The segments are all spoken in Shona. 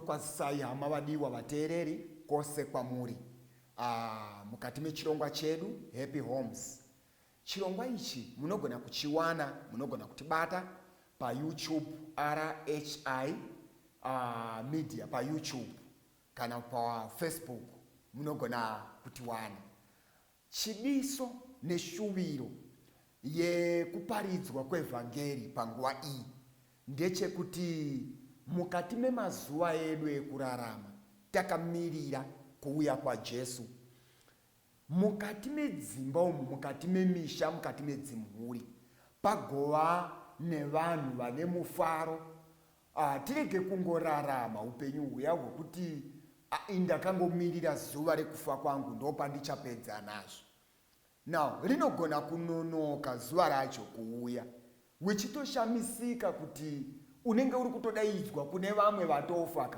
tinokwazisai hama vadiwa vateereri kwose kwamuri mukati mechirongwa chedu Happy Homes. Chirongwa ichi munogona kuchiwana, munogona kutibata pa YouTube RHI Media pa YouTube kana pa Facebook munogona kutiwana. Chidiso neshuviro yekuparidzwa kwevhangeri panguva iyi ndechekuti mukati memazuva edu ekurarama takamirira kuuya kwaJesu. Mukati medzimba umu, mukati memisha, mukati medzimhuri pagova nevanhu vane mufaro. Tirege kungorarama upenyu huya hwekuti ndakangomirira zuva rekufa kwangu ndopandichapedza nazvo. Now rinogona kunonoka zuva racho kuuya, uchitoshamisika kuti unenge uri kutodaidzwa kune vamwe vatofa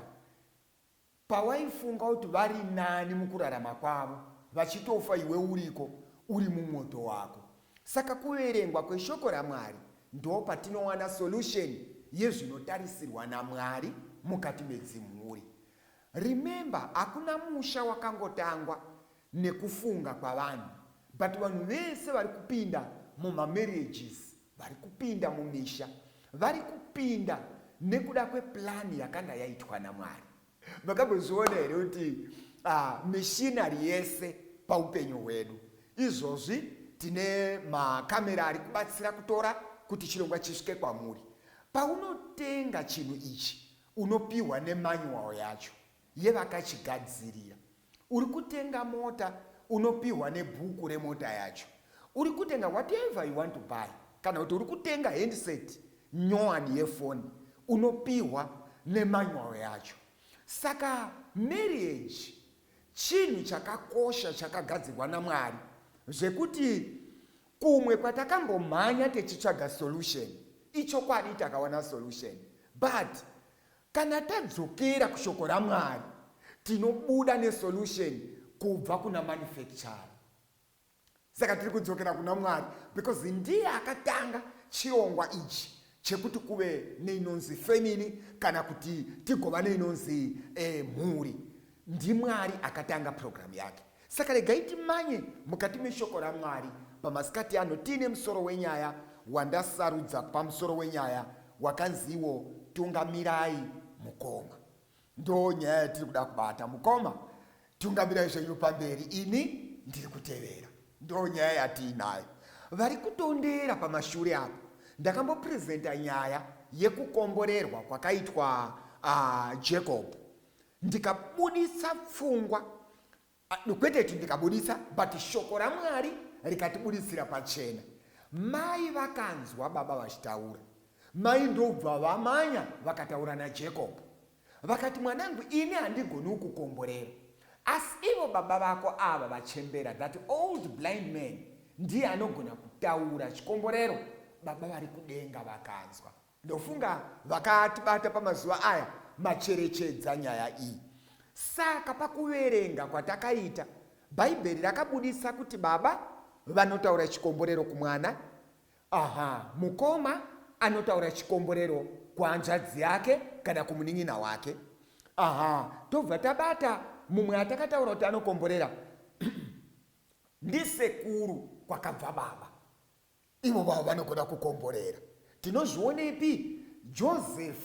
pawaifunga kuti vari nani mukurarama kwavo vachitofa, iwe uriko uri mumwoto wako. Saka kuverengwa kweshoko raMwari ndo patinowana solution yezvinotarisirwa naMwari mukati medzimhuri. Remember, hakuna musha wakangotangwa nekufunga kwavanhu, but vanhu vese vari kupinda mumamarriages, vari kupinda mumisha, vari kupinda nekuda kweplani yakanga yaitwa naMwari. Makambozviona here kuti mishinari yese paupenyu hwedu izvozvi tine makamera ari kubatsira kutora kuti chirongwa chisvike kwamuri. Paunotenga chinhu ichi unopiwa nemanual yacho yevakachigadzirira. Uri kutenga mota unopiwa nebhuku remota yacho. Uri kutenga whatever you want to buy, kana kuti uri kutenga handset nyowani yefoni unopiwa nemanual yacho. Saka marriage chinhu chakakosha chakagadzirwa naMwari zvekuti kumwe kwatakambomhanya tichitsvaga solution ichokwadi takawana solution, but kana tadzokera kushoko raMwari tinobuda nesolution kubva kuna manufacturer. Saka tiri kudzokera kuna Mwari because ndiye akatanga chirongwa ichi chekuti kuve neinonzi family kana kuti tigova neinonzi mhuri. NdiMwari akatanga program yake. Saka regai timanye mukati meshoko raMwari pamasikati ano tine musoro wenyaya wandasarudza pamusoro wenyaya wakanziwo tungamirai mukoma. Ndo nyaya yatiri kuda kubata. Mukoma, tungamirai zvenyu pamberi, ini ndiri kutevera. Ndo nyaya yatiinayo. Vari kutondera pamashure apo ndakambopresenta nyaya yekukomborerwa kwakaitwa Jacob. Ndikabudisa pfungwa, kwete kuti ndikabudisa, but shoko raMwari rikatibudisira pachena. Mai vakanzwa baba vachitaura, mai ndobva vamanya vakataura naJacob. Vakati, mwanangu, ini handigoni kukomborera, asi ivo baba vako ava vachembera, that old blind man ndiye anogona kutaura chikomborero. Baba vari kudenga vakanzwa. Ndofunga vakatibata pamazuva aya macherechedza nyaya iyi. Saka pakuverenga kwatakaita, Bhaibheri rakabudisa kuti baba vanotaura chikomborero kumwana, mukoma anotaura chikomborero kuhanzvadzi yake kana kumunin'ina wake. Tobva tabata mumwe atakataura kuti anokomborera ndisekuru kwakabva baba. Ivo vavo vanogona kukomborera. Tinozvionepi? Joseph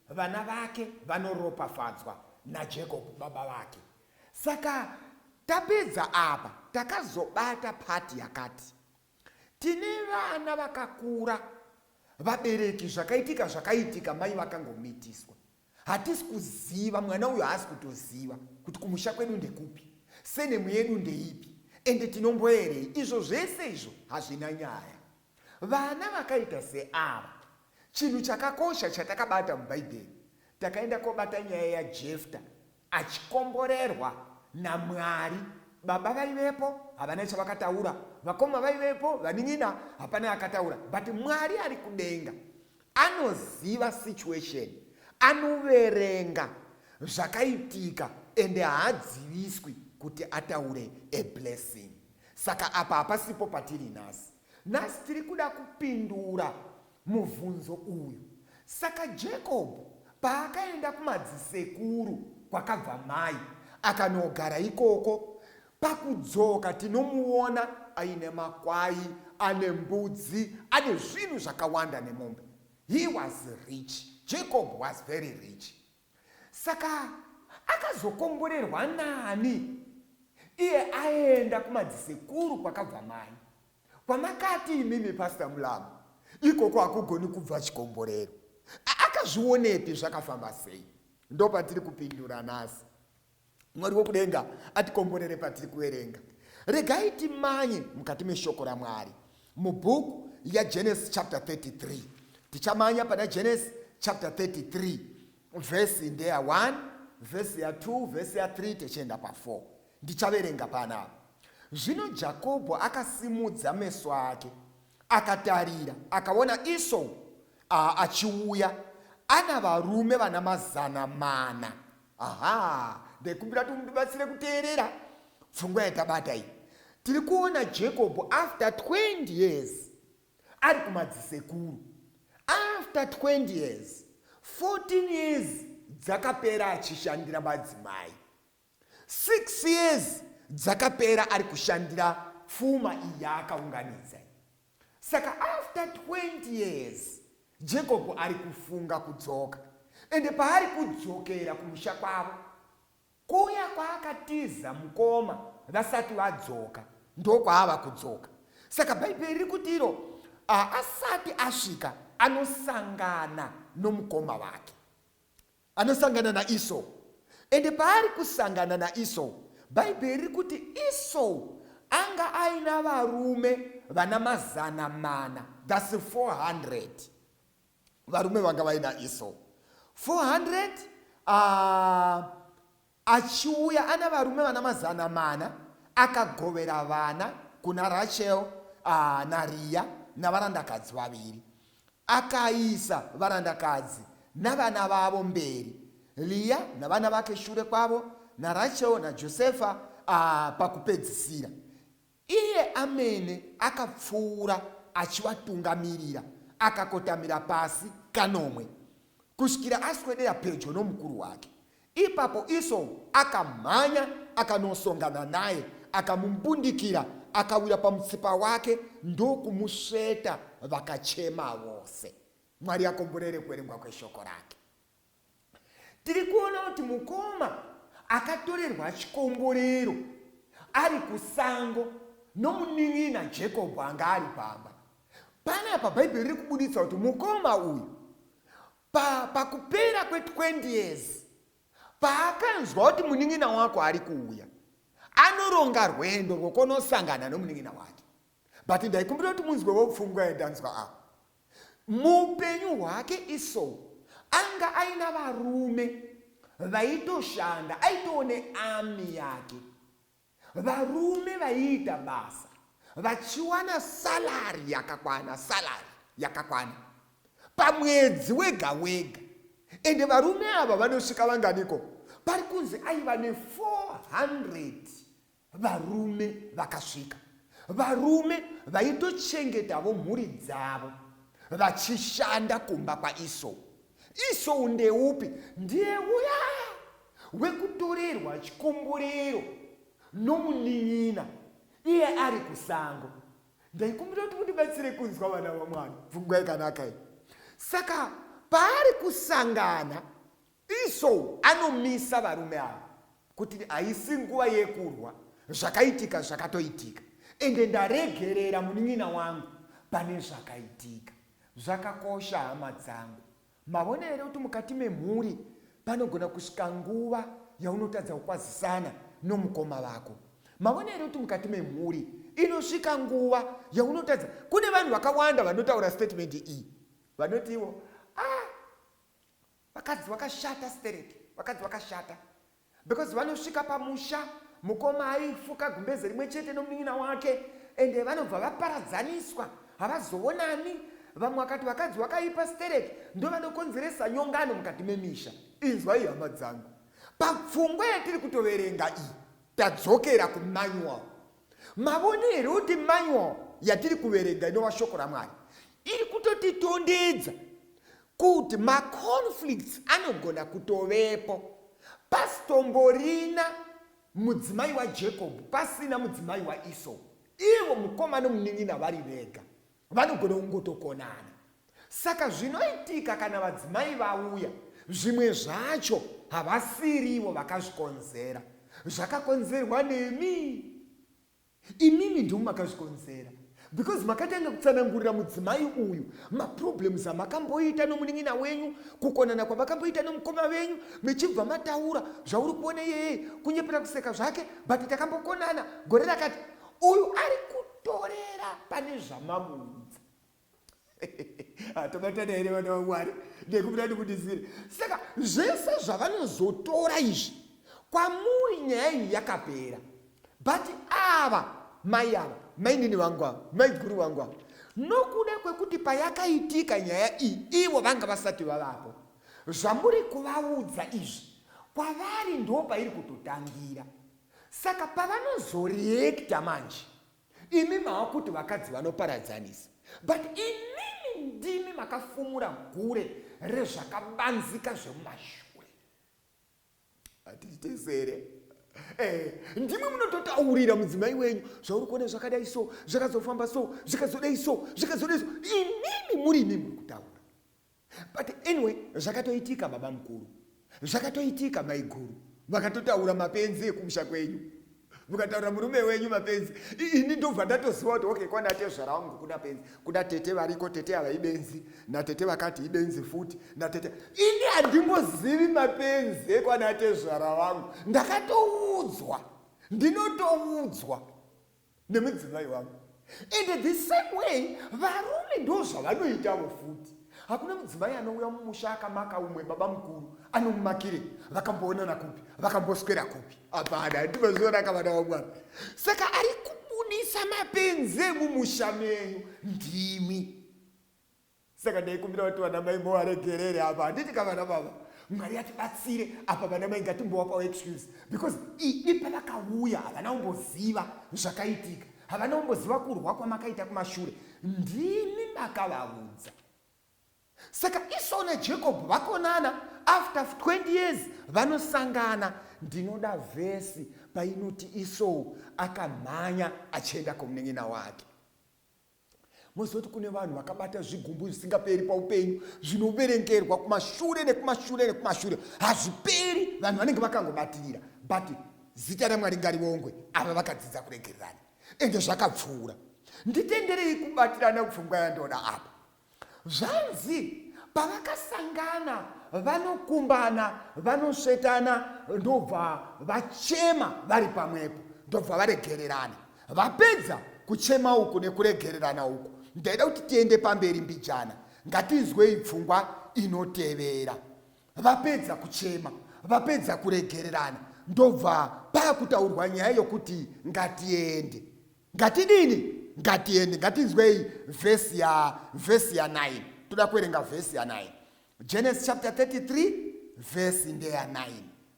vana vake vanoropafadzwa naJacob baba vake. Saka tapedza apa takazobata pati yakati tine vana vakakura, vabereki zvakaitika mai vakangomitiswa. Hatisi kuziva, mwana uyo haasi kutoziva kuti kumusha kwedu ndekupi, senemu yedu ndeipi, ende tinomboerei. Izvo zvese izvo hazvina nyaya. Vana vakaita seava, chinhu chakakosha chatakabata muBhaibheri, takaenda kobata nyaya yaJefta achikomborerwa naMwari. Baba vaivepo, havana chavakataura. Vakoma vaivepo, vanin'ina hapana akataura. But Mwari ari kudenga anoziva situation, anoverenga zvakaitika, ende haadziviswi kuti ataure a blessing. Saka apa hapasipo patiri nhasi. Nhasi tiri kuda kupindura mubvunzo uyu. Saka Jacob paakaenda kumadzisekuru kwakabva mai akanogara ikoko, pakudzoka tinomuona aine makwai, ane mbudzi, ane zvinhu zvakawanda nemombe. He was rich. Jacob was very rich. Saka akazokomborerwa nani iye aenda kumadzisekuru kwakabva mai, kwamakati imimi Pastor Mulamu ikoko hakugoni kubva chikomborero. Akazvionepi zvakafamba sei? Ndo patiri kupindura nhasi. Mwari wokudenga atikomborere patiri kuverenga. Regai timanye mukati meshoko raMwari mubhuku yaGenesis chapter 33. Tichamanya pana Genesis chapter 33 verse ndeya 1, verse ya 2, verse ya 3 tichienda pa4. Ndichaverenga panapa. Zvino Jakobho akasimudza meso ake akatarira, akaona Esau achiuya ana varume vana 400. Aha, ndikumbira tumbatsire kuteerera pfungwa yatabata iyi. Tiri kuona Jacob after 20 years ari kumadzisekuru. After 20 years, 14 years dzakapera achishandira madzimai, 6 years dzakapera ari kushandira pfuma iyi yaakaunganidza. Saka after 20 years Jacob ari kufunga kudzoka, ende paari kudzokera kumusha kwavo, kuya kwaakatiza mukoma vasati vadzoka ndokwaava kudzoka. Saka Bhaibheri riri kutiro asati asvika anosangana nomukoma wake, anosangana naEsau. Ende paari kusangana naEsau, Bhaibheri riri kuti Esau anga aina varume vana 400. That's 400 varume vanga vaina Esau 400. Achiuya ana varume vana 400, akagovera vana kuna Rachel naRea navarandakadzi vaviri. Akaisa varandakadzi navana vavo mberi, Lea navana vake shure kwavo, naRachel naJosefa pakupedzisira. Iye amene akapfuura achivatungamirira, akakotamira pasi kanomwe kusvikira aswedera pedyo nomukuru wake. Ipapo Esau akamhanya akanosongana naye, akamumbundikira, akawira pamutsipa wake ndokumusveta, vakachema vose. Mwari akomborere kuverengwa kweshoko rake. Tiri kuona kuti mukoma akatorerwa chikomborero ari kusango nomunin'ina Jacob anga ari pamba. Panapa Bhaibheri riri kubuditsa kuti mukoma uyu pakupera kwe20 years paakanzwa kuti munin'ina wako ari kuuya, anoronga rwendo rwokunosangana nomunin'ina wake. But ndaikumbira kuti munzwe wopfungwa yedanzwa apa. Muupenyu hwake Esau anga aina varume vaitoshanda, aitoone ami yake, varume vaiita basa vachiwana salari yakakwana pamwedzi wega wega. Ende varume ava vanosvika vanganiko? Pari kunzi aiva ne400 varume vakasvika, varume vaitochengetavo mhuri dzavo vachishanda kumba kwaEsau. Esau ndeupi? Ndiye uya wekutorerwa chikomborero nomunin'ina iye ari kusango. Ndaikumbira kuti mundibatsire kunzwa vana vaMwari, pfungwa yakanaka iyi. Saka paari kusangana, Esau anomisa varume ava kuti haisi nguva yekurwa, zvakaitika zvakatoitika, ende ndaregerera munin'ina wangu pane zvakaitika. Zvakakosha hama dzangu. Mavona here kuti mukati memhuri panogona kusvika nguva yaunotadza kukwazisana nomukoma wako. Mavona here kuti mukati memhuri inosvika nguva yaunotadza. Kune vanhu vakawanda vanotaura statement iyi, vanoti ivo vakadzi vakashata stereki, vakadzi vakashata, because vanosvika pamusha mukoma aifuka gumbeze rimwe chete nomunin'ina wake, ende vanobva vaparadzaniswa, havazoonani. Vamwe vakati vakadzi vakaipa stereki ndo vanokonzeresa nyongano mukati memisha. Inzwa iyi hama dzangu, papfungwa yatiri kutoverenga iyi tadzokera kumanual. Mavonere kuti manual yatiri kuverenga inova shoko raMwari iri kutotitondedza kuti maconflicts anogona kutovepo pasitomborina mudzimai waJacob pasina mudzimai waEsau. Ivo mukoma nomunin'ina vari vega vanogona kungotokonana. Saka zvinoitika kana vadzimai vauya, zvimwe zvacho havasirivo vakazvikonzera, zvakakonzerwa nemi. Imimi ndimo makazvikonzera, because makatanga kutsanangurira mudzimai uyu maproblems amakamboita nomunin'ina wenyu, kukonana kwamakamboita nomukoma wenyu, mechibva mataura zvauri kuona yeye kunyepera kuseka zvake, but takambokonana gore rakati. Uyu ari kutorera pane zvamamuudza. Tobatana here vana vaMwari, ndekubira ndikudizire. Saka zvese zvavanozotora izvi kwamuri nyaya iyi yakapera. But ava mai ava, mainini vangu ava, maiguru vangu ava, nokuda kwekuti payakaitika nyaya iyi ivo vanga vasati vavapo, zvamuri kuvaudza izvi kwavari ndo pairi kutotangira. Saka pavanozoreacta manje, imi mava kuti vakadzi vanoparadzanisa, but inini ndimi makafumura gure rezvakabanzika zvemumashure. Hatichitesere. Ndimi munototaurira mudzimai wenyu zvauri kuona zvakadai so, zvakazofamba so, zvikazodai so, zvikazodai so. Inini muri kutaura. But anyway, zvakatoitika baba mukuru, zvakatoitika mai guru, vakatotaura mapenzi ekumusha kwenyu, mukataura murume wenyu mapenzi. Ini ndobva ndatoziva kuti okay, kwana tezvara wangu kuna penzi, kuna tete variko, tete ava ibenzi, natete vakati ibenzi futi, natete. Ini handimbozivi mapenzi ekwana tezvara wangu, ndakatoudzwa, ndinotoudzwa nemudzimai wangu. And the same way, varume ndo zvavanoitavo futi. Hakuna mudzimai anouya mumusha akamaka umwe baba mukuru anomumakire vakamboonana kupi, vakamboswera kupi. Hapana, ndimozviona kavana vaMwari. Saka ari kubudisa mapenzi emumusha menyu ndimi. Saka ndaikumbira kuti vana mai movaregerere apa. Handiti kavana baba, Mwari atibatsire apa vana mai ngatimbovapawo excuse, because pavakauya havana kumboziva zvakaitika, havana kumboziva kurwa kwamakaita kumashure. Ndimi makavaudza. Saka Esau naJacob vakonana, after 20 years vanosangana. Ndinoda vhesi painoti Esau akamhanya achienda kumunin'ina wake. Mozoti kune vanhu vakabata zvigumbu zvisingaperi paupenyu, zvinoverengerwa kumashure nekumashure nekumashure, hazviperi, vanhu vanenge vakangobatirira. But zita raMwari ngariongwe, ava vakadzidza kuregererana, ende zvakapfuura. Nditenderei kubatirana kupfungwa yandoda apa. Zvanzi pavakasangana, vanokumbana, vanosvetana, ndobva vachema vari pamwepo, ndobva varegererana. Vapedza kuchema uku nekuregererana uku, ndaida kuti tiende pamberi mbijana, ngatizwei pfungwa inotevera. Vapedza kuchema, vapedza kuregererana, ndobva pakutaurwa nyaya yokuti ngatiende. Ngatidini? Ngatiende. Ngatizwei vhesi ya 9. Toda kuerenga vhesi ya 9. Genesis chapter 33 vhesi ndeya 9.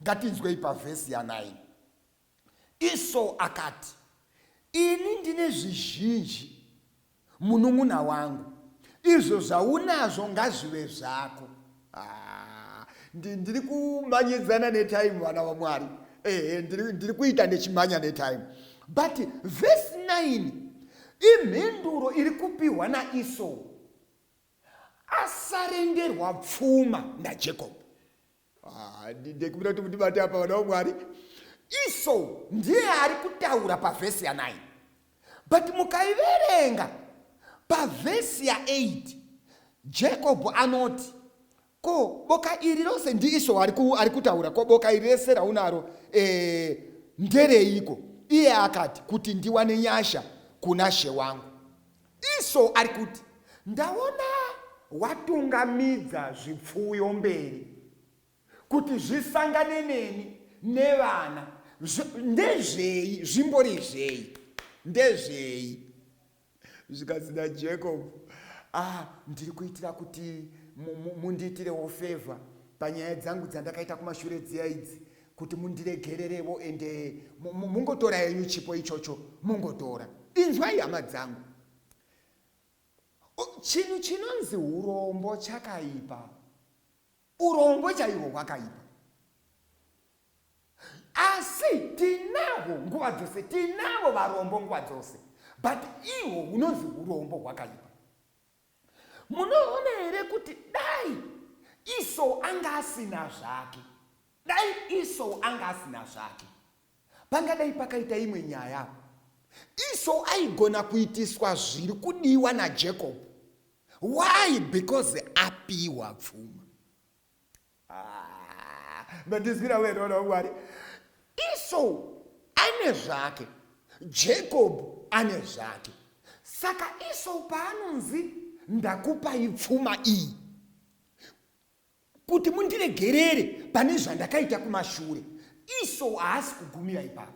Ngatinzwei pavhesi ya 9. Esau akati, ini ndine zvizhinji munun'una wangu, izvo zvaunazvo ngazvive zvako. Ndiri kumanyidzana netime vana vaMwari. Ndiri kuita ndechimanya netime. But verse 9 imhenduro iri kupiwa naEsau asarenderwa pfuma naJacob. Ndikubira kuti mundibate apa vana vaMwari. Esau ndiye ari kutaura pavhesi ya 9. But mukaiverenga pavhesi ya 8, Jacob anoti, ko boka iri rose ndi Esau ari kutaura, ko boka iri rese raunaro ndereiko? Iye akati, kuti ndiwane nyasha kuna she wangu. Esau ari kuti, ndaona watungamidza zvipfuyo mberi kuti zvisangane neni nevana. Ndezvei? Zvimbori zvei? Ndezvei? Zvikazina Jacob, ndiri kuitira kuti mundiitirewo favor panyaya dzangu dzandakaita kumashure dziya idzi, kuti mundiregererewo, ende mungotora yenyu chipo ichocho, mungotora. Inzwai hama dzangu, chinhu chinonzi urombo chakaipa. Urombo chaihwo hwakaipa. Asi tinavo nguva dzose, tinavo varombo nguva dzose, but ihwo hunonzi urombo hwakaipa. Munoona here kuti dai Esau anga asina zvake, dai Esau anga asina zvake, pangadai pakaita imwe nyaya. Esau aigona kuitiswa zviri kudiwa naJacob. Why? Because apiwa pfuma. Ndizvira werono Mwari. Esau ane zvake, Jacob ane zvake. Saka Esau paanonzi ndakupai pfuma iyi kuti mundiregerere pane zvandakaita kumashure, Esau haasi kugumira ipapo.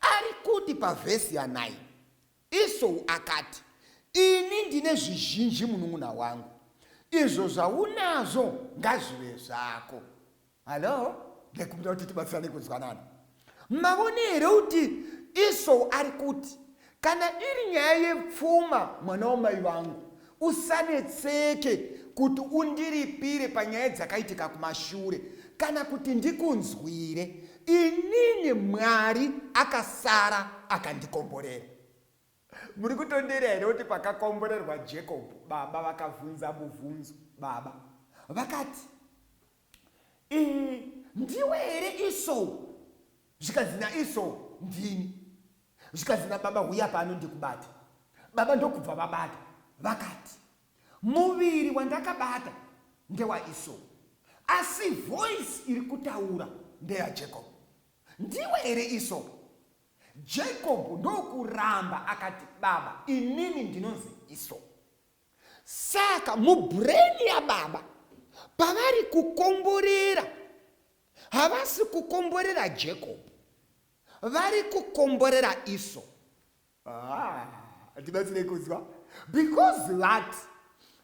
Ari kuti pavhesi ya9 Esau akati, ini ndine zvizhinji munun'una wangu, izvo zvaunazvo ngazvive zvako. Halo, ndikumbira kuti tibatsirane kunzwanana. Mavone here kuti Esau ari kuti kana iri nyaya yepfuma mwana wamai vangu, usanetseke kuti undiripire panyaya dzakaitika kumashure, kana kuti ndikunzwire, inini Mwari akasara akandikomborera. Muri kutondera here kuti pakakomborerwa Jacob, baba vakavhunza mubvunzo. Baba vakati, ndiwe here Esau? Zvikanzi naEsau ndini. Zvikanzi nababa, huya pano ndikubata. Baba ndokubva vabata. Vakati, muviri wandakabata ndewaEsau, asi voice iri kutaura ndeyaJacob. Ndiwe here Esau? Jacob ndokuramba akati, baba, inini ndinonzi Esau. Saka mubrain yababa pavari kukomborera, havasi kukomborera Jacob, vari kukomborera Esau. Ndibatsire kunzwa. Because that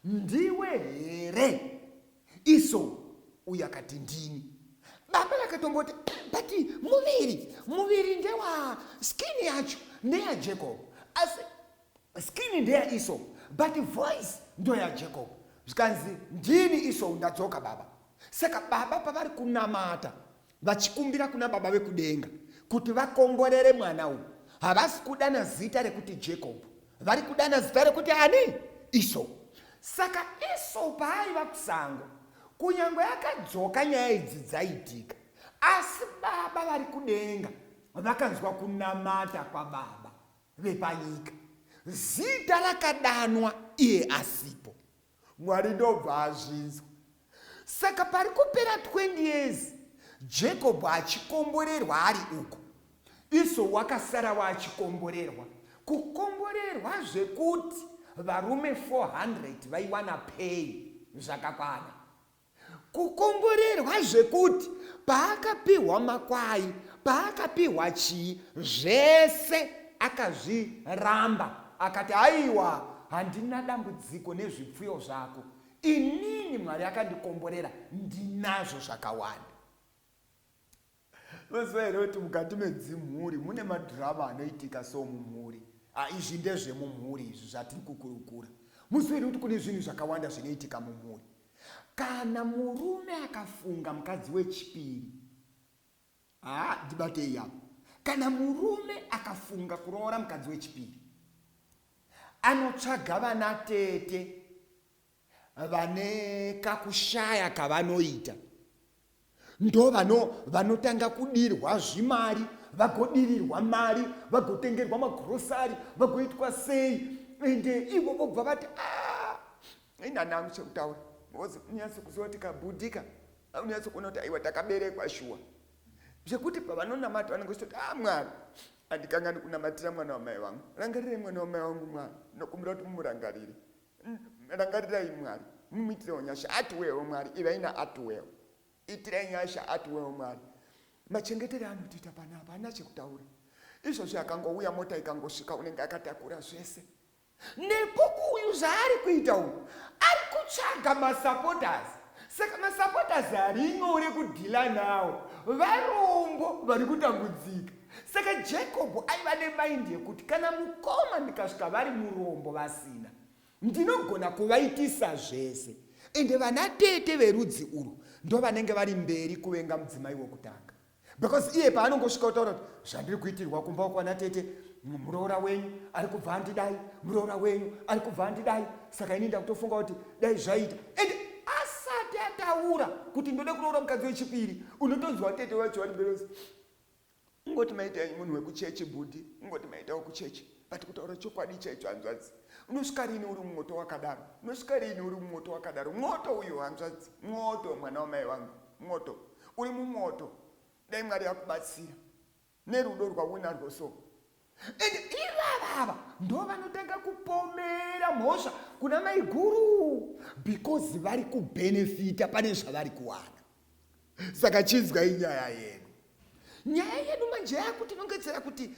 ndiwe here Esau? Uyu akati ndini. Baba vakatomboti, but muviri ndewa skin yacho ndeya Jacob, asi skin ndeya Esau, but voice ndoya Jacob. Zvikanzi ndini Esau, ndadzoka baba. Saka baba pavari kunamata vachikumbira kuna baba vekudenga kuti vakomborere mwana uyu, havasi kudana zita rekuti Jacob, vari kudana zita rekuti ani? Esau. Saka Esau paaiva kusango, kunyange yakadzoka nyaya idzi dzaitika, asi baba vari kudenga vakanzwa kunamata kwababa vepanyika, zita rakadanwa iye asipo. Mwari ndobva azvinzwa. Saka pari kupera 20 years Jacob achikomborerwa ari uko, Esau wakasara wachikomborerwa, kukomborerwa zvekuti varume 400 vaiwana pay zvakakwana, kukomborerwa zvekuti paakapiwa makwai, paakapiwa chii, zvese akazviramba, akati aiwa, handina dambudziko nezvipfuyo zvako, inini Mwari akandikomborera, ndinazvo zvakawanda. Mazuva here kuti mukati medzimhuri mune madhirama anoitika somumhuri. Izvi ndezvemumhuri izvi zvatiri kukurukura. Muzive kuti kune zvinhu zvakawanda zvinoitika mumhuri. Kana murume akafunga mukadzi wechipiri, ndibatei apo. Kana murume akafunga kuroora mukadzi wechipiri, anotsvaga vana tete vane kakushaya kavanoita, ndo vanotanga kudirwa zvimari, vagodirirwa mari, vagotengerwa magrosari, vagoitwa sei, ende ivo vobva vati inanamu chekutaura unyatso kuziva kuti kabhudhika, unyatso kuona kuti aiwa takaberekwa shuwa, zvekuti pavanonamata vanenge vachitoti Mwari, handikangani kunamatira mwana wamai vangu, rangarirei mwana wamai vangu Mwari, nokumbira kuti mumurangarire, rangarirai Mwari, mumuitirewo nyasha, atiwewo Mwari, ivaina atiwewo, itirai nyasha, atiwewo Mwari. Machengetere anotiita panapa haana chekutaura. Izvozvi akangouya mota ikangosvika, unenge akatakura zvese. Nepo uyu zvaari kuita uyu, ari kutsvaga masupporters. Saka masupporters hari nyore kudhila nawo, varombo vari kutambudzika. Saka Jacob aiva nemaindi yekuti kana mukoma ndikasvika vari murombo vasina, ndinogona kuvaitisa zvese. Ende vanatete verudzi urwu ndo vanenge vari mberi kuvenga mudzimai wokutanga. Because iye paanongosvika kutaura kuti zvandiri kuitirwa kumba kwana tete, muroora wenyu ari kubva andidai, muroora wenyu ari kubva andidai, saka ini ndakutofunga kuti dai zvaita. Ende asati ataura kuti ndode kuroora mukadzi wechipiri, unotonzwa tete wacho vari mberi, ungoti maita munhu wekuchechi bhudhi, ungoti maitawo kuchechi, ati kutaura chokwadi chaicho hanzvadzi. Unosvika rini uri mumwoto wakadaro? Unosvika rini uri mumwoto wakadaro? Mwoto uyu hanzvadzi, mwoto mwana wamai vangu, mwoto uri mumwoto. Dai Mwari akubatsira nerudo rwaunarwo so. Ende ivava ndo vanotanga kupomera mhosva kuna mai guru, because vari kubenefita pane zvavari kuwana. Saka chinzwai nyaya yedu. Nyaya yedu manje yakuti nongedzera kuti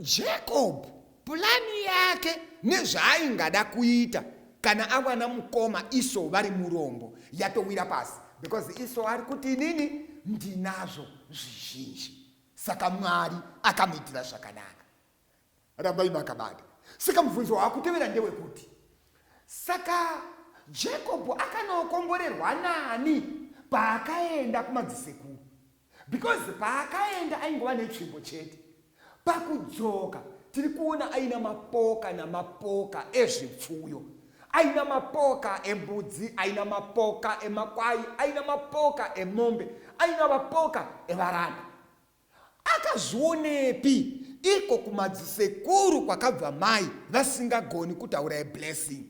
Jacob plani yake nezvaaingada kuita kana awana mukoma Esau vari murombo yatowira pasi, because Esau ari kuti inini ndinazvo zvizhinji. Saka Mwari akamuitira zvakanaka. Rambai makabata. Saka mubvunzo wakutevera ndewekuti, saka Jacob akanokomborerwa nani paakaenda kumadzisekuru? Because paakaenda aingova netsvimbo chete. Pakudzoka tiri kuona aina mapoka namapoka ezvipfuyo, aina mapoka embudzi, aina mapoka emakwai, aina mapoka emombe, aina mapoka evaranda. Akazvionepi iko kumadzisekuru kwakabva mai vasingagoni kutaura eblessing?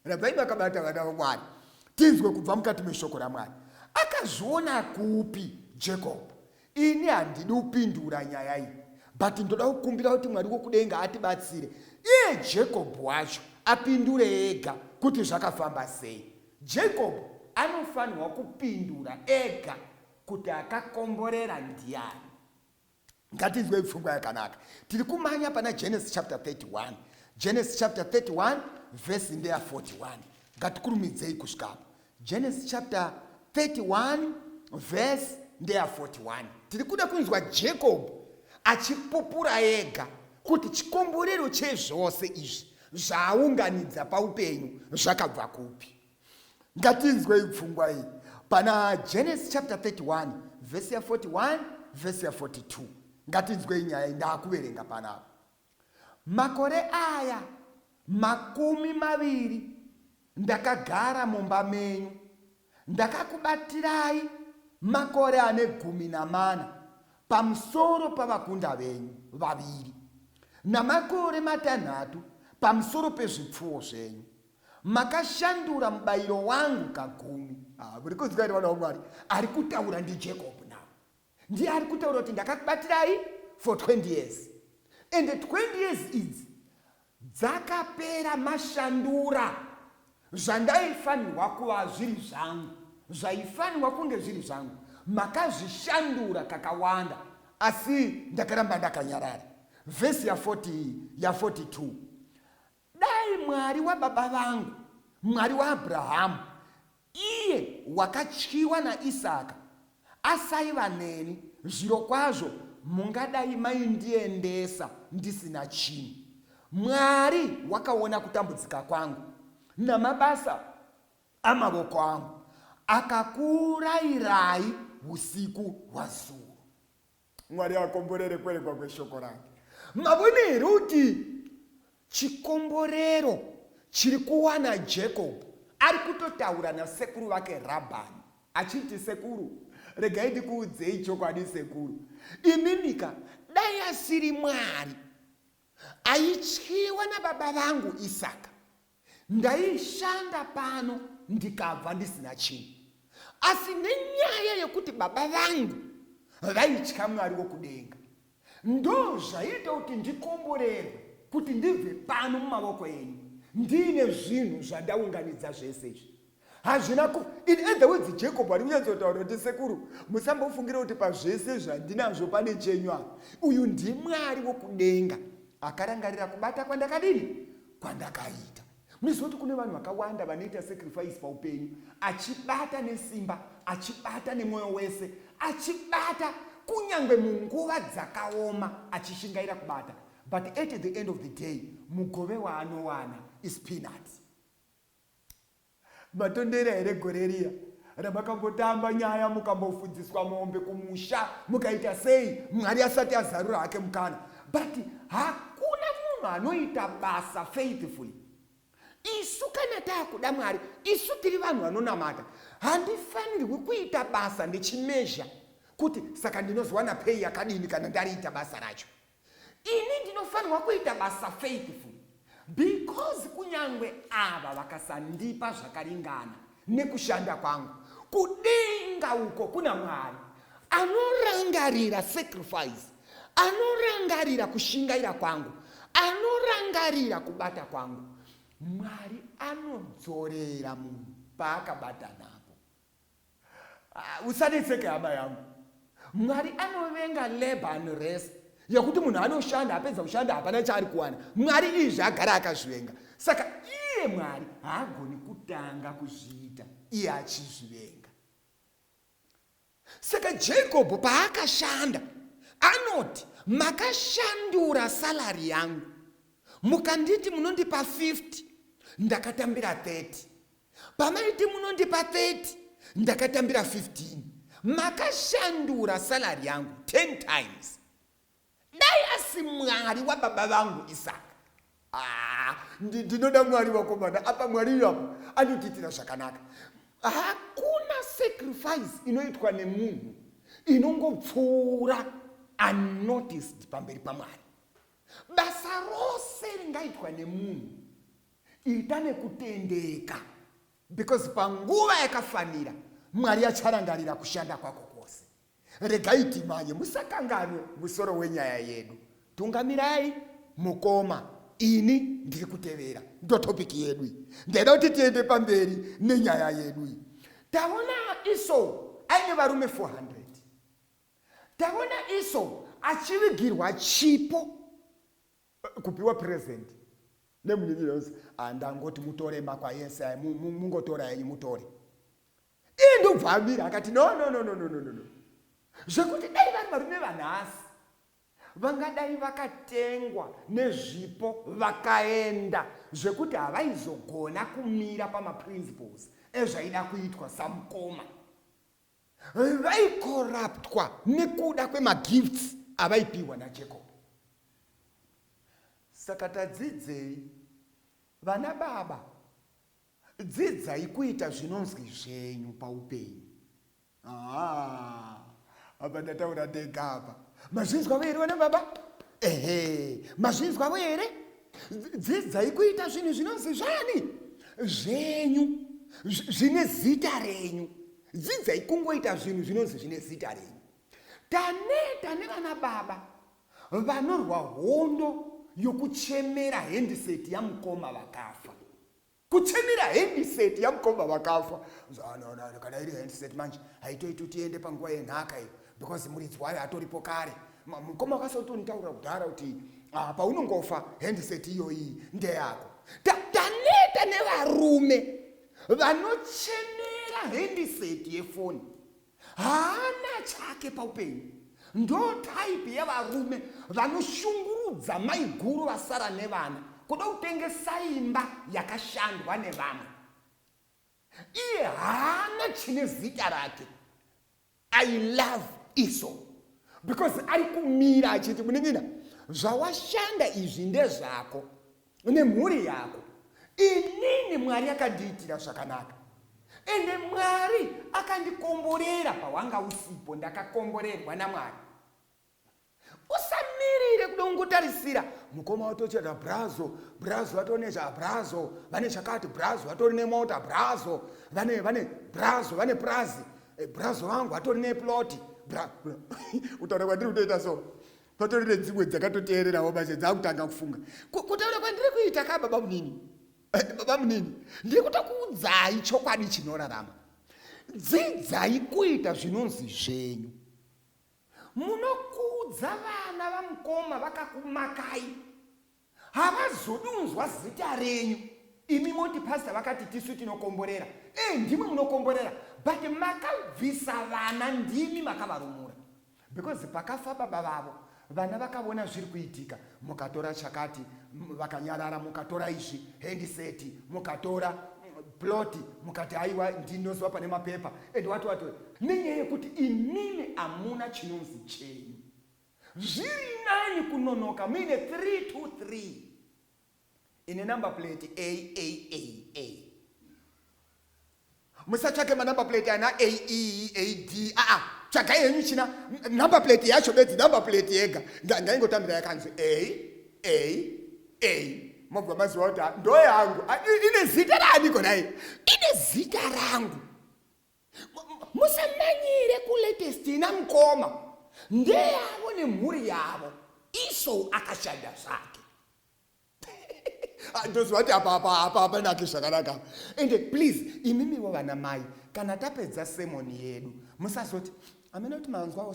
Rabvai makabata vana vaMwari, tinzwe kubva mukati meshoko raMwari. Akazviona kupi Jacob? Ini handidi kupindura nyaya iyi, but ndoda kukumbira kuti Mwari wokudenga atibatsire iye Jacob wacho apindure ega kuti zvakafamba sei. Jacob anofanirwa kupindura ega kuti akakomborera ndiani. Ngatinzwe pfungwa yakanaka. Tiri kumanya pana Genesis chapter 31. Genesis chapter 31 verse ndeya 41. Ngatikurumidzei kusvikapo. Genesis chapter 31 verse ndeya 41. Tiri kuda kunzwa Jacob achipupura ega kuti chikomborero chezvose izvi zvaaunganidza paupenyu zvakabva kupi. Ngatinzwe pfungwa iyi pana Genesis chapter 31 verse ya 41 verse ya 42. Ngatinzwe nyaya ndakuverenga panapa. Makore aya 20 ndakagara mumba menyu, ndakakubatirai makore ane 14 pamusoro pavakunda venyu 2, namakore 6 pamusoro pezvipfuwo zvenyu. Makashandura mubayiro wangu ka10. Muri kunzwa vari vana vaMwari? Ari kutaura ndiJacob now. Ndiye ari kutaura kuti ndakakubatirai for 20 years. And the 20 years idzi dzakapera mashandura zvandaifanirwa kuva zviri zvangu, zvaifanirwa kunge zviri zvangu. Makazvishandura kakawanda, asi ndakaramba ndakanyarara. Verse ya 42. Dai Mwari wababa vangu, Mwari waAbhurahama, iye wakatyiwa naIsaka, asaiva neni, zvirokwazvo mungadai maindiendesa ndisina chinhu. Mwari wakaona kutambudzika kwangu namabasa amavoko angu, akakurayirai usiku hwazuro. Mwari akomborere kwerekwa kweshoko rake. Mavone here kuti chikomborero chiri kuwana Jacob ari kutotaura nasekuru vake Rabhani achiti, sekuru, regai ndikuudzei chokwadi sekuru, iminika dai asiri Mwari aityiwa nababa vangu Isaka, ndaishanda pano ndikabva ndisina chinhu. Asi nenyaya yekuti baba vangu vaitya Mwari wokudenga, ndo zvaita kuti ndikomborerwe kuti ndibve pano mumavoko enyu ndine zvinhu zvandaunganidza zvese izvi. Hazvina ku in other words Jacob ari kunyanzotaura kuti, sekuru, musambofungira kuti pazvese zvandinazvo pane chenyu apa. Uyu ndiMwari wokudenga akarangarira kubata kwandakadini, kwandakaita. Munizoti kune vanhu vakawanda vanoita sacrifice paupenyu, achibata nesimba, achibata nemwoyo wese, achibata kunyangwe munguva dzakaoma, achishingaira kubata. But at the end of the day, mugove waanowana is peanuts. matondera here gore riya ramakambotamba nyaya mukambofudziswa mombe kumusha mukaita sei Mwari asati azarura hake mukana. But hakuna munhu anoita basa faithfully. Isu kana taakuda Mwari, isu tiri vanhu vanonamata, handifanirwi kuita basa ndechimezha kuti saka ndinozwana pei yakadini kana ndariita basa racho. Ini ndinofanirwa kuita basa faithful because kunyangwe ava vakasandipa zvakaringana nekushanda kwangu, kudenga uko kuna Mwari anorangarira sacrifice, anorangarira kushingaira kwangu, anorangarira kubata kwangu. Mwari anodzorera munhu paakabata napo. Usanetseke hama yangu. Mwari anovenga labor and rest yekuti munhu anoshanda apedza kushanda hapana chaari kuwana. Mwari izvi agara akazvivenga. Saka iye Mwari haagoni kutanga kuzviita iye achizvivenga. Saka Jacob paakashanda anoti, makashandura salari yangu, mukanditi munondipa 50, ndakatambira 30. Pamaiti munondipa 30, ndakatambira 15. Makashandura salari yangu 10 times. Dai asi Mwari wababa vangu Isaka. Ndinoda Mwari wakomana. Apa Mwari yapo anotiitira zvakanaka. Hakuna sacrifice inoitwa nemunhu inongopfuura unnoticed pamberi paMwari. Basa rose ringaitwa nemunhu ita nekutendeka, because panguva yakafanira Mwari acharangarira kushanda kwako kwose. Regaiti manye musakanganwe musoro wenyaya yedu. Tungamirai mukoma, ini ndiri kutevera. Ndo topic yedu. Ndeda kuti tiende pamberi nenyaya yedu. Taona Esau aine varume 400. Taona Esau achivigirwa chipo kupiwa present. Nemunyinyirozi andangoti mutore makwa Yesaya, mungotora yenyu mutore. Indobvamira akati no. Zvekuti dai vari varume vanhasi vangadai vakatengwa nezvipo vakaenda, zvekuti havaizogona kumira pamaprinciples ezvaida kuitwa samukoma. Vaikoraptwa nekuda kwemagifts avaipiwa naJacob. Saka tadzidzei vana baba, dzidzai kuita zvinonzwi zvenyu paupenyu. Apa ndataura ndega apa. Mazvinzwa here vana baba? Mazvinzwa here? Dzidzai kuita zvinhu zvinonzwi zvani? Zvenyu, zvine zita renyu. Dzidzai kungoita zvinhu zvinonzwi zvine zita renyu. Taneta nevana baba vanorwa hondo yokuchemera handset yamukoma vakafa. Kuchemera handset yamukoma vakafa. Kana iri handset manje haitoiti tiende panguva yenhaka iyi, because muridzi wayo atoripo kare. Mukoma akasotonitaura kudhara kuti paunongofa handset iyoyi ndeyako. Taneta nevarume vanochemera handset yefoni. Haana chake paupenyu. Ndo type yavarume vanoshungurudza maiguru vasara nevana kuda kutengesa imba yakashandwa nevamwe. Iye haana chine zita rake. I love Esau because ari kumira achiti muningina zvawashanda izvi ndezvako nemhuri yako. Inini Mwari akandiitira zvakanaka. Ende Mwari akandikomborera pawanga usipo, ndakakomborerwa naMwari. Usamirire kudongotarisira mukoma watochera brazo vatoneza brazo, vane chakati brazo vatori nemota brazo, vane brazo vane prazi, brazo wangu vatori neploti utaura kwandiri kutoita so patori nedzimwe dzakatoteererawo bashe dzakutanga kufunga kutaura kwandiri kuita ka baba munini. Baba munini, ndiri kutokuudzai chokwadi chinorarama. Dzidzai kuita zvinonzi zvenyu. Munokuudza vana vamukoma vakakumakai, havazodunzwa zita renyu. Imi moti pastor vakati tisu tinokomborera. Ndimwe munokomborera, but makabvisa vana ndimi makavarumura. Because pakafa baba vavo, vana vakavona zviri kuitika, mukatora chakati vakanyarara, mukatora izvi handset, mukatora ploti mukati aiwa ndinozwa pane mapepa and wati nenyaya yekuti imimi amuna chinonzi chenyu. Zviri nani kunonoka muine 323 ine number plate AAAA. Musatsvake manumber plate ana AE AD. Tsvaga yenyu china number plate yacho bedzi number plate yega. Ngaingotambira yakanzi A. Mobva maziva kuti ndo yangu. Ine zita rani kona iyi? Ine zita rangu. Musamanyire kulatest ina mukoma. Ndeyavo nemhuri yavo. Iso akashanda zvake. Ndozwa kuti apa nake zvakanaka. And please imimiwo vana mai kana tapedza semoni yedu musazoti amene kuti manzwawo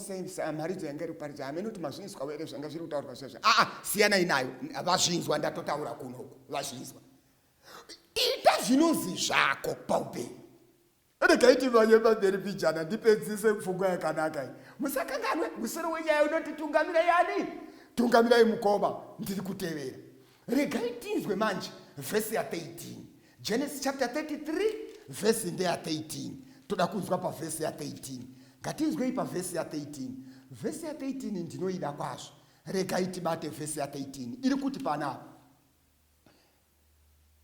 maridzo yange riparidza amene kuti mazvinzwa were zvanga zviri kutaurwa zvazvo. Siyana inayo vazvinzwa ndatotaura kunoku vazvinzwa. Ita zvinonzi zvako paupenyu. Regaiti vanye pamberi pijana ndipedzise pfungwa yakanaka iyi. Musakanganwe musoro wenyaya unoti tungamira yani? Tungamirai mukoma ndiri kutevera. Regai tinzwe manje vhesi ya13. Genesis chapter 33 vhesi ndeya 13. Toda kunzwa pa vhesi ya13. Ngatinzwe pa vhesi ya13. Vhesi ya13 ndinoida kwazvo. Regai tibate vhesi ya13. Iri kuti panapa.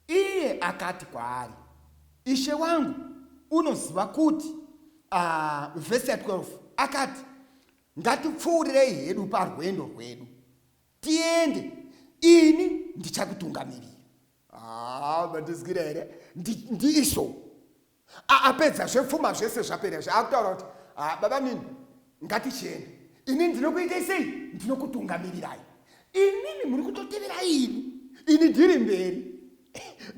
Iye akati kwaari, Ishe wangu unoziva kuti vhesi ya12 akati ngatipfuurirei hedu parwendo rwedu. Tiende. Ini ndichakutungamirira. Mandizwira here ndiiso. Apedza zvepfuma zvese zvapera zvakutaura kuti baba mini ngatichende. Ini ndinokuita sei? Ndinokutungamirirai. Inini muri kutotevera ini ndiri mberi.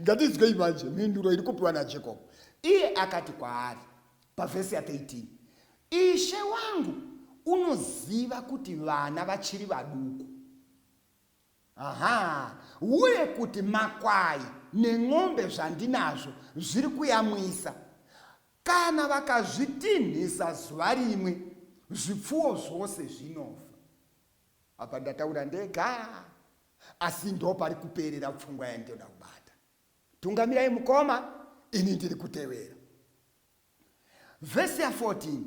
Ngatizwei manje mhinduro iri kupiwa naJacob. Iye akati kwaari pavhesi ya13, Ishe wangu unoziva kuti vana vachiri vaduku. Uye kuti makwai neng'ombe zvandinazvo zviri kuyamwisa. Kana vakazvitinhisa zuva rimwe, zvipfuwo zvose zvinofa. Apa ndataura ndega, asi ndo pari kuperera pfungwa yandoda kubata. Tungamirai mukoma, ini ndiri kutevera. Vhesi ya14,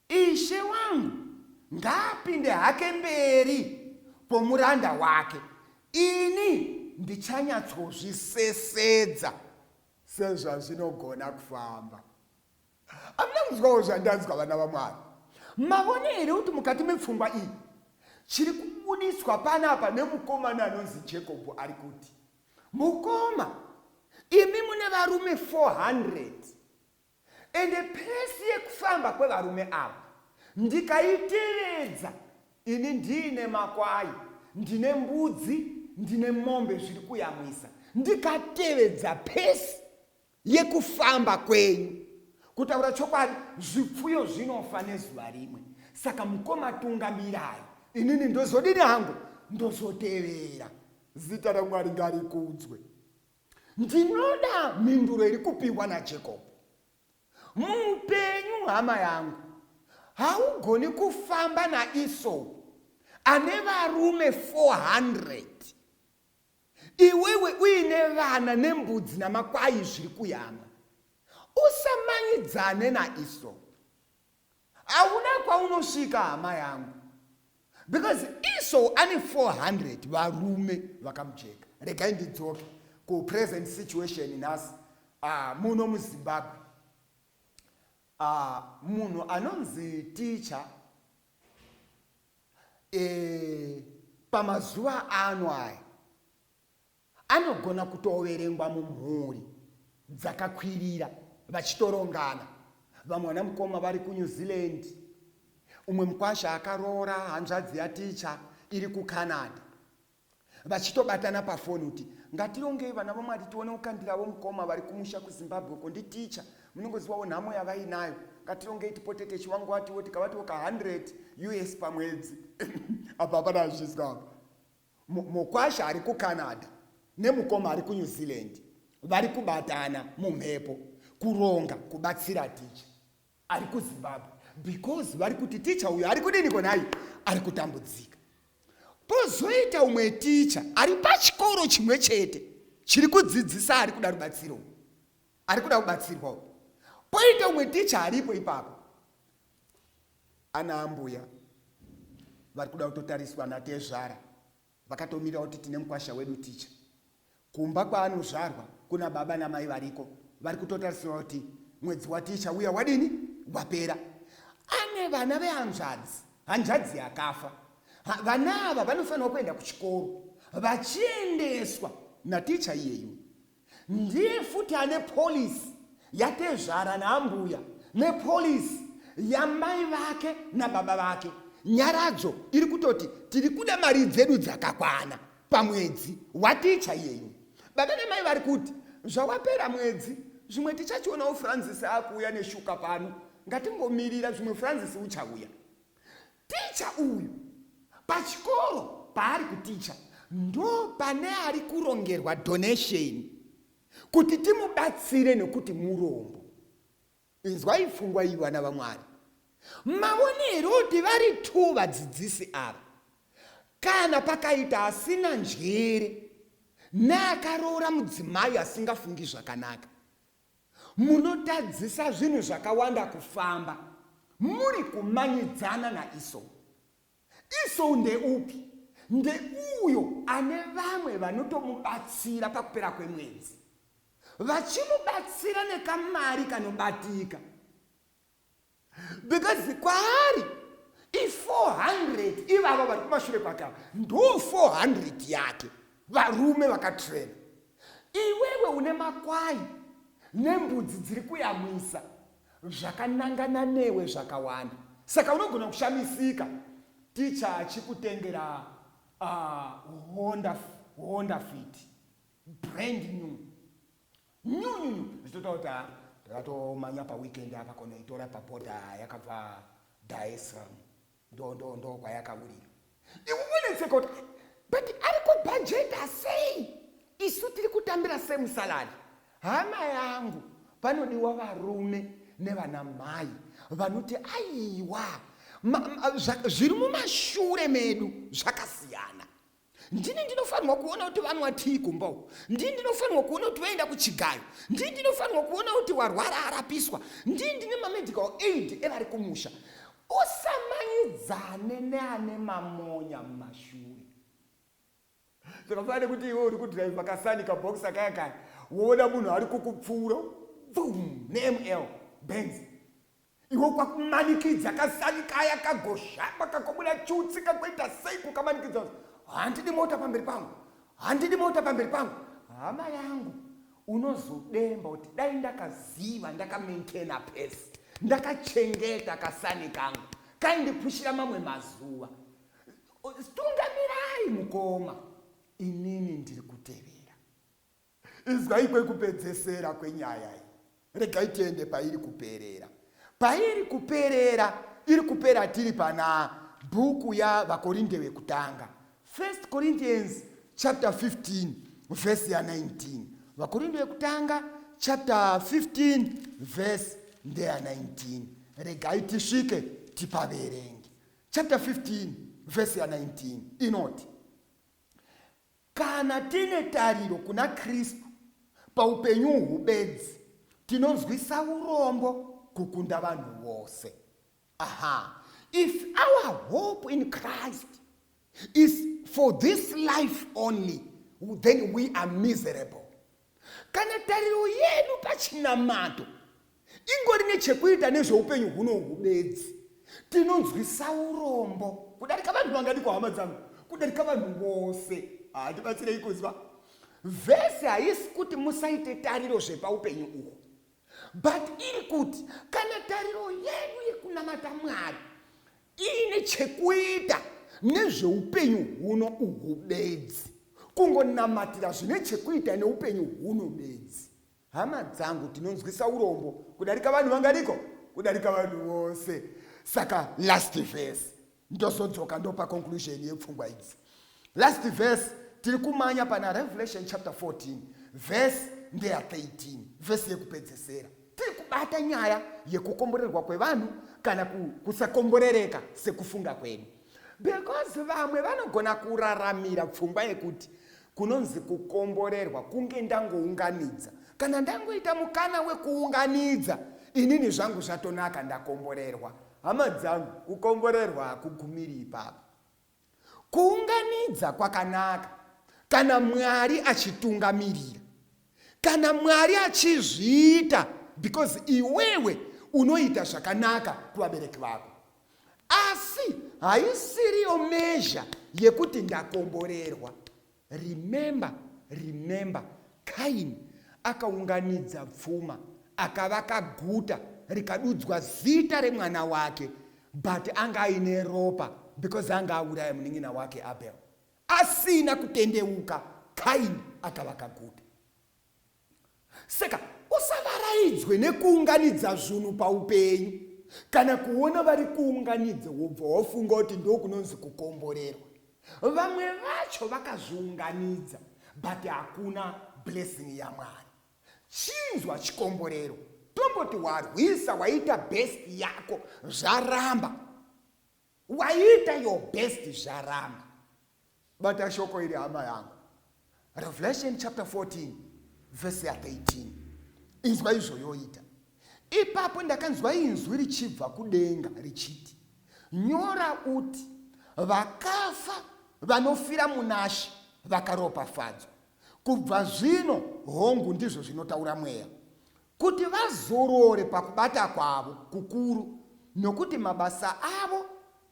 Ishe wangu ngapinde hake mberi pomuranda wake, ini ndichanyatsozvisesedza sezvazvinogona kufamba. Amuna kuzwawo zvandanzwa vana vaMwari. Mavone here kuti mukati mepfungwa iyi chiri kubudiswa panapa nemukomana anonzi Jacob ari kuti, mukoma, imi mune varume 400 ende pesi yekufamba kwevarume ava ndikaitevedza. Ini ndine makwai, ndine mbudzi, ndine mombe zviri kuyamwisa. Ndikatevedza pesi yekufamba kwenyu. Kutaura chokwadi, zvipfuyo zvinofa nezuva rimwe. Saka mukoma tungamirai. Inini ndozodini hangu? Ndozotevera. Zita raMwari ngarikudzwe. Ndinoda mhinduro iri kupiwa naJacob. Muupenyu hama yangu, haugoni kufamba naEsau ane varume 400. Iwewe uine vana nembudzi namakwai zviri kuyama. Usamanyidzane naEsau. Hauna kwaunosvika hama yangu. Because Esau ane 400 varume vakamujeka. Regai ndidzoke ku present situation nhasi muno muZimbabwe. Munhu anonzi teacher pamazuva ano aya anogona kutoverengwa mumhuri dzakakwirira vachitorongana. Vamwe vana mukoma vari kuNew Zealand, umwe mukwasha akaroora hanzvadzi yaticha iri kuCanada, vachitobatana pafoni kuti ngatirongei vana vaMwari tione kukandirawo mukoma vari kumusha kuZimbabwe kondi ticha munongozivawo nhamo yavainayo. Ngatirongei tipotete chiwangu watiwo tikavatiwo ka100 US pamwedzi. Apa hapana zviswa. Mukwasha ari kuCanada nemukoma ari kuNew Zealand vari kubatana mumhepo kuronga kubatsira ticha ari kuZimbabwe, because vari kuti ticha uyu ari kudini konai, ari kutambudzika. Pozoita umwe ticha ari pachikoro chimwe chete chiri kudzidzisa ari kuda rubatsiro. ari kuda kubatsirwawo. Poita umwe ticha aripo ipapo, ana ambuya vari kuda kutotariswa naTezvara, vakatomira kuti tine mukwasha wedu ticha. Kumba kwaanozvarwa kuna baba namai variko, vari kutotariswa kuti mwedzi waticha uya wadini wapera. Ane vana hanzvadzi yakafa. Vana ava vanofanira kuenda kuchikoro vachiendeswa naticha iyeyu. Ndiye futi ane polisi yaTezvara naambuya nepolisi yamai vake nababa vake. Nyaradzo iri kutoti tiri kuda mari dzedu dzakakwana pamwedzi waticha iyeyu. Baba namai vari kuti zvawapera mwedzi, zvimwe tichachionawo Francis akuuya neshuka pano, ngatingomirira zvimwe Francis uchauya. Ticha uyu pachikoro paari kuticha ndo pane ari kurongerwa donation kuti timubatsire nekuti murombo. Inzwai pfungwa iyi vana vaMwari. Maonero kuti vari tu vadzidzisi ava, kana pakaita asina njere neakaroora mudzimai asingafungi zvakanaka, munotadzisa zvinhu zvakawanda kufamba, muri kumanyidzana naIsou. Isou ndeupi? Ndeuyo ane vamwe vanotomubatsira pakupera kwemwedzi, vachimubatsira nekamari kanobatika. Because kwaari i400 ivavo vari kumashure kwake ndo 400 yake varume vakatrena. Iwewe une makwai nembudzi dziri kuyamwisa zvakanangana newe zvakawanda, saka unogona kushamisika ticha achikutengera Honda Fit brand new zvitotaura kuti ndakatomanya paweekend apa konoitora papota yakabva Dar es Salaam, ndo kwayakaurira. Iwe unetseka kuti but ari kubhajeta sei, isu tiri kutambira semusalari. Hama yangu, panodiwa varume nevana mai vanoti aiwa zviri mumashure medu zvakasiyana. Ndini ndinofanirwa kuona kuti vanwa tii kumba, ndini ndinofanirwa kuona kuti vaenda kuchigayo, ndini ndinofanirwa kuona kuti warwara arapiswa, ndini ndine mamedical aid evari kumusha. Usamanyidzane neane mamonya mumashure. Zvakafanira kuti iwe uri kudhiraivha kasani kabhokisi kaya woona munhu ari kukupfuura boom neML Benz, iwe kwakumanikidza kasani kaya kagoshamba kakobuda chutsi kakwaita sei kukamanikidza. Handidi mota pamberi pangu, handidi mota pamberi pangu. Hama yangu, unozodemba kuti dai ndakaziva ndakamaintaina pesi, ndakachengeta kasani kangu, kaindipushira mamwe mazuva. Tungamirai mukoma, inini ndiri kutevera. Izwai kwekupedzesera kwenyaya iyi. Regai tiende pairi kuperera. Pairi kuperera, iri kupera tiri pana bhuku yaVakorinde vekutanga. 1 Corinthians chapter 15 verse ya 19. Vakorinde vekutanga chapter 15 verse ya 19. Regai tisvike tipaverenge. Chapter 15 verse ya 19 inoti: kana tine tariro kuna Kristu paupenyu hubedzi, tinonzwisa urombo kukunda vanhu vose. If our hope in Christ is for this life only, then we are miserable. Kana tariro yedu pachinamato ingori nechekuita nezveupenyu huno hubedzi, tinonzwisa urombo kudarika vanhu vangadi kuhama dzangu, kudarika vanhu vose. Tibatsirei kuzwa. Vhesi haisi kuti musaite tariro zvepaupenyu uhu, but iri kuti kana tariro yedu yekunamata Mwari ine chekuita nezveupenyu huno uhu bedzi, kungonamatira zvine chekuita neupenyu huno bedzi, hama dzangu, tinonzwisa urombo kudarika vanhu vangadiko, kudarika vanhu vose. Saka last verse ndozodzoka ndopa conclusion yepfungwa idzi. Last verse tiri kumanya pana Revelation chapter 14 verse ndeya 13, verse yekupedzesera. Tiri kubata nyaya yekukomborerwa kwevanhu kana kusakomborereka sekufunga kwedu. Because vamwe vanogona kuraramira pfungwa yekuti kunonzi kukomborerwa kunge ndangounganidza kana ndangoita mukana wekuunganidza inini zvangu zvatonaka, ndakomborerwa. Hama dzangu, kukomborerwa hakugumiri ipapo. Kuunganidza kwakanaka kana Mwari achitungamirira, kana Mwari achizviita because iwewe unoita zvakanaka kuvabereki vako. Asi haisiriyo measure yekuti ndakomborerwa. Remember, Kaini akaunganidza pfuma, akavaka guta rikadudzwa zita remwana wake, but anga aine ropa because anga auraya munin'ina wake Abel. Asina kutendeuka, Kaini akavaka guta. Saka usavaraidzwe nekuunganidza zvinhu paupenyu. Kana kuona vari kuunganidza wobva wafunga kuti ndokunonzi kukomborerwa. Vamwe vacho vakazviunganidza but hakuna blessing yaMwari. Chinzwa chikomborero, tomboti warwisa, waita best yako zvaramba, waita your best zvaramba. Bata shoko iri hama yangu, Revelation chapter 14 verse 13. Inzwa izvo yoita. Ipapo ndakanzwa inzwi richibva kudenga richiti, nyora uti vakafa vanofira munashe vakaropafadzwa kubva zvino, hongu ndizvo zvinotaura Mweya, kuti vazorore pakubata kwavo kukuru, nokuti mabasa avo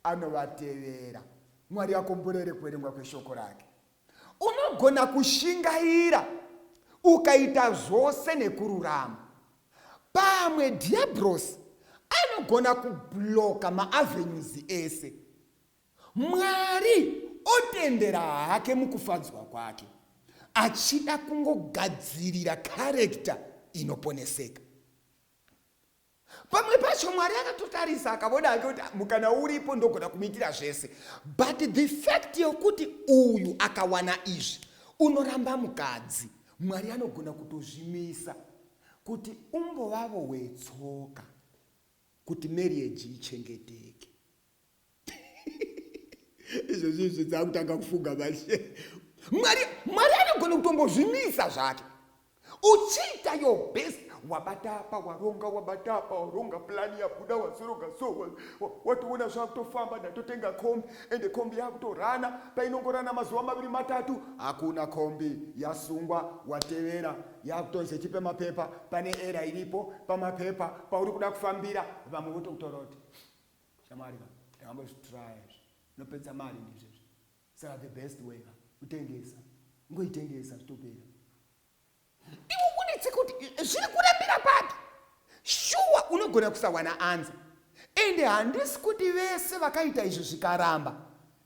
anovatevera. Mwari akomborere kuverengwa kweshoko rake. Unogona kushingaira ukaita zvose nekururama, pamwe diablos anogona kubloka maavenues ese. Mwari otendera hake mukufadzwa kwake, achida kungogadzirira karekta inoponeseka. Pamwe pacho Mwari akatotarisa akaona hake kuti mukana uripo ndogona kumitira zvese, but the fact yokuti uyu akawana izvi unoramba mukadzi, Mwari anogona kutozvimisa kuti umbovavo wetsoka kuti marriage ichengeteke. Izvo zvinhu dzakutanga kufunga vashe. Mwari anogona kutombozvimisa zvake. Uchiita your best, wabata apa, waronga plani yabuda, wazoronga so, watoona zvakutofamba, ndatotenga kombi, ende kombi yakutorana, painongorana mazuva 2-3, hakuna kombi, yasungwa, watevera, yakutonze chipe mapepa, pane era iripo, pamapepa, pauri kuda kufambira, vamwe votokutoroti. Shamarika, ndambo zvitrials, nopedza mari ndizvo. Saka the best way, kutengesa, ngoitengesa zvitopera. Iwo unetse kuti zviri kurambira papi. Shuwa unogona kusawana anza. Ende handisi kuti vese vakaita izvo zvikaramba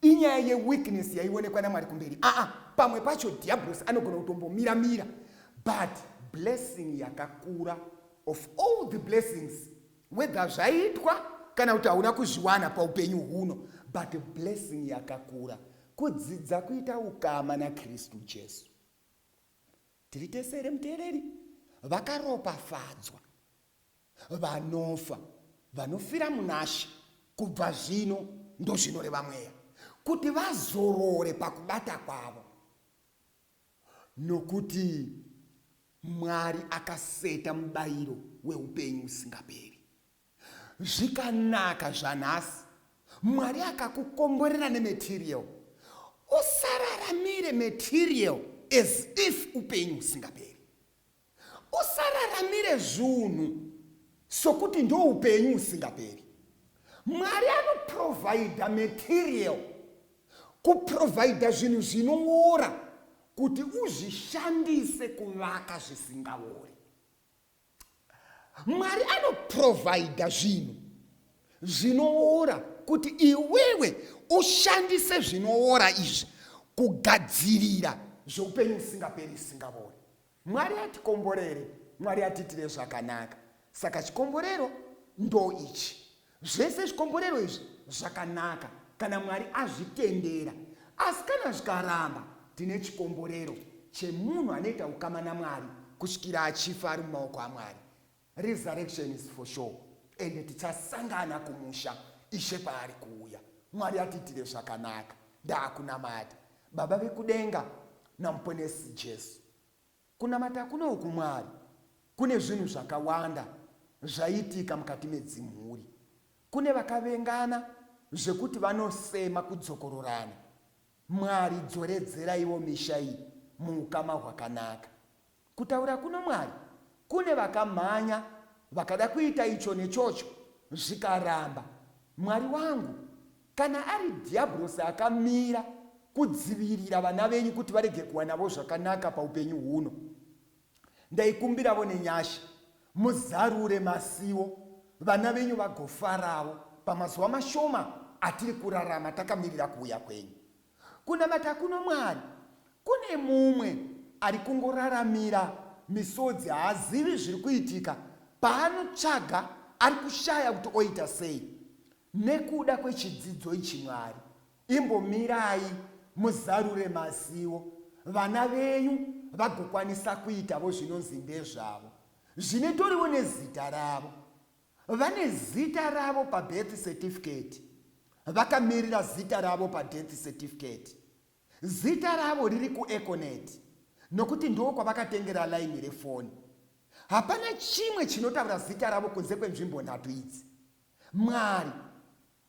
inyaya yeweakness yaionekwa naMwari kumberi. Pamwe pacho diablos anogona kutombomira. But blessing yakakura of all the blessings, whether zvaitwa kana kuti hauna kuzviwana paupenyu huno, but blessing yakakura kudzidza kuita ukama naKristu Jesu. Tiri tesere muteereri, vakaropafadzwa, vanofa, vanofira munashe, kubva zvino ndozvinoreva Mweya, kuti vazorore pakubata kwavo, nokuti Mwari akaseta mubayiro weupenyu usingaperi. Zvikanaka zvanhasi, Mwari akakukomborera nematerial. Usararamire material as if upenyu usingaperi. Usararamire zvinhu sokuti ndo upenyu usingaperi. Mwari anoprovide material, kuprovide zvinhu zvinoora kuti uzvishandise kuvaka zvisingaori. Mwari anoprovide zvinhu zvinoora kuti iwewe ushandise zvinoora izvi kugadzirira zveupenyu usingaperi usingaori. Mwari atikomborere, Mwari atitire zvakanaka. Saka chikomborero ndo ichi. Zvese chikomborero izvi zvakanaka kana Mwari azvitendera. Asi kana zvikaramba, tine chikomborero chemunhu anoita ukama naMwari kusvikira achifa ari mumaoko aMwari. Resurrection is for sure. Ende tichasangana kumusha Ishe paari kuuya. Mwari atitire zvakanaka. Ndakunamata Baba vekudenga namuponesi Jesu. Kunamata kuno kumwari kune zvinhu zvakawanda zvaitika mukati medzimhuri. Kune vakavengana zvekuti vanosema kudzokororana. Mwari, dzoredzeraiwo misha iyi muukama hwakanaka. Kutaura kuno Mwari, kune vakamhanya vakada kuita icho nechocho zvikaramba. Mwari wangu, kana ari dhiabhurosi akamira kudzivirira vana venyu kuti varege kuwanavo zvakanaka paupenyu huno, ndaikumbiravo nenyasha, muzarure masiwo, vana venyu vagofarawo pamazuva mashoma atiri kurarama takamirira kuuya kwenyu. Kunamata kuno Mwari, kune mumwe ari kungoraramira misodzi, haazivi zviri kuitika, paanotsvaga ari kushaya kuti oita sei. Nekuda kwechidzidzo ichi Mwari, imbomirai muzarure masiwo, vana venyu vagokwanisa kuitavo zvinonzi ndezvavo, zvinetoriwo nezita ravo. Vane zita ravo pabirth certificate, vakamirira zita ravo padeath certificate. Zita ravo riri kuEconet, nokuti ndo kwavakatengera laini refoni. Hapana chimwe chinotaura zita ravo kunze kwenzvimbo nhatu idzi. Mwari,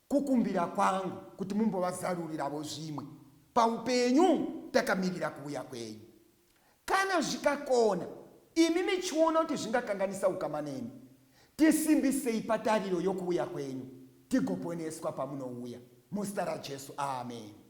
kukumbira kwangu kuti mumbovazarurirawo zvimwe paupenyu takamirira kuuya kwenyu. Kana zvikakona, imi michiona kuti zvingakanganisa ukama nemi, tisimbisei patariro yokuuya kwenyu, tigoponeswa pamunouya. Muzita raJesu, amen.